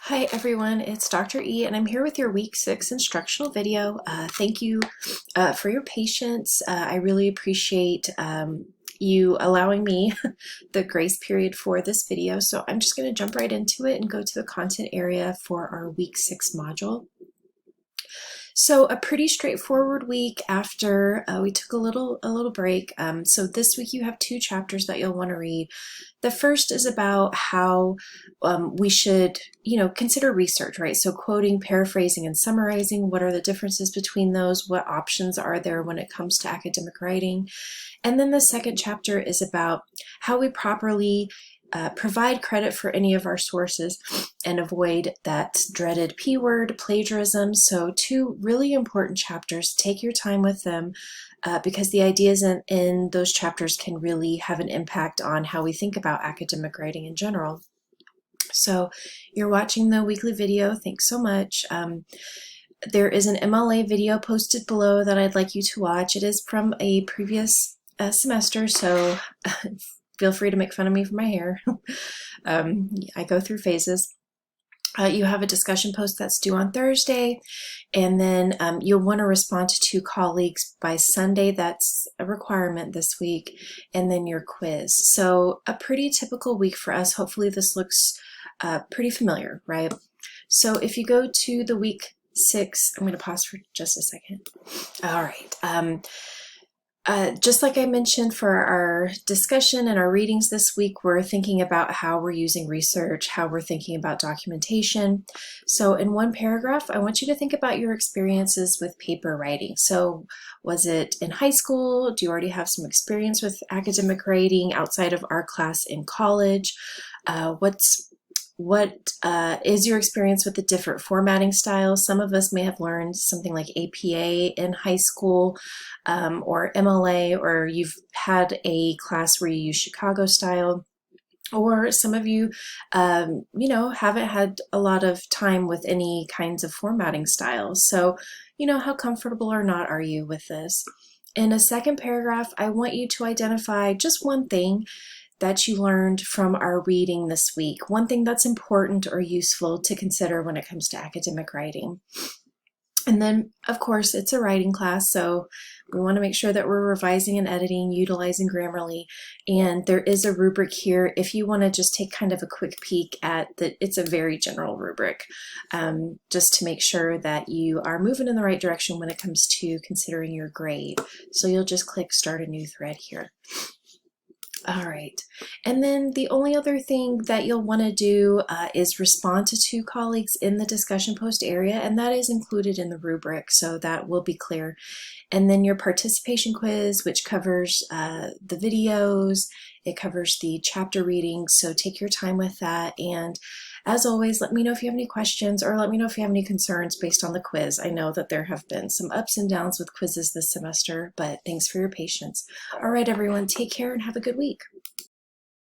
Hi everyone, it's Dr. E and I'm here with your week 6 instructional video. Thank you for your patience. I really appreciate you allowing me the grace period for this video. So I'm just going to jump right into it and go to the content area for our week 6 module. So a pretty straightforward week after we took a little break. So this week you have 2 chapters that you'll want to read. The first is about how we should, consider research, right? So quoting, paraphrasing, and summarizing. What are the differences between those? What options are there when it comes to academic writing? And then the second chapter is about how we properly provide credit for any of our sources and avoid that dreaded P word, plagiarism. So 2 really important chapters. Take your time with them because the ideas in those chapters can really have an impact on how we think about academic writing in general. So you're watching the weekly video. Thanks so much. There is an MLA video posted below that I'd like you to watch. It is from a previous semester, so feel free to make fun of me for my hair. I go through phases. You have a discussion post that's due on Thursday, and then you'll want to respond to 2 colleagues by Sunday. That's a requirement this week, and then your quiz. So a pretty typical week for us. Hopefully this looks pretty familiar, right? So if you go to the week 6, I'm going to pause for just a second. All right. Just like I mentioned for our discussion and our readings this week, we're thinking about how we're using research, how we're thinking about documentation. So in one paragraph, I want you to think about your experiences with paper writing. So was it in high school? Do you already have some experience with academic writing outside of our class in college? What is your experience with the different formatting styles? Some of us may have learned something like APA in high school or MLA, or you've had a class where you use Chicago style. Or some of you, haven't had a lot of time with any kinds of formatting styles. So, how comfortable or not are you with this? In a second paragraph, I want you to identify just one thing that you learned from our reading this week, one thing that's important or useful to consider when it comes to academic writing. And then, of course, it's a writing class, so we want to make sure that we're revising and editing, utilizing Grammarly, and there is a rubric here if you want to just take kind of a quick peek at that. It's a very general rubric, just to make sure that you are moving in the right direction when it comes to considering your grade. So you'll just click Start a New Thread here. All right, and then the only other thing that you'll want to do is respond to 2 colleagues in the discussion post area, and that is included in the rubric, so that will be clear. And then your participation quiz, which covers the videos, it covers the chapter readings, so take your time with that. And as always, let me know if you have any questions, or let me know if you have any concerns based on the quiz. I know that there have been some ups and downs with quizzes this semester, but thanks for your patience. All right, everyone, take care and have a good week.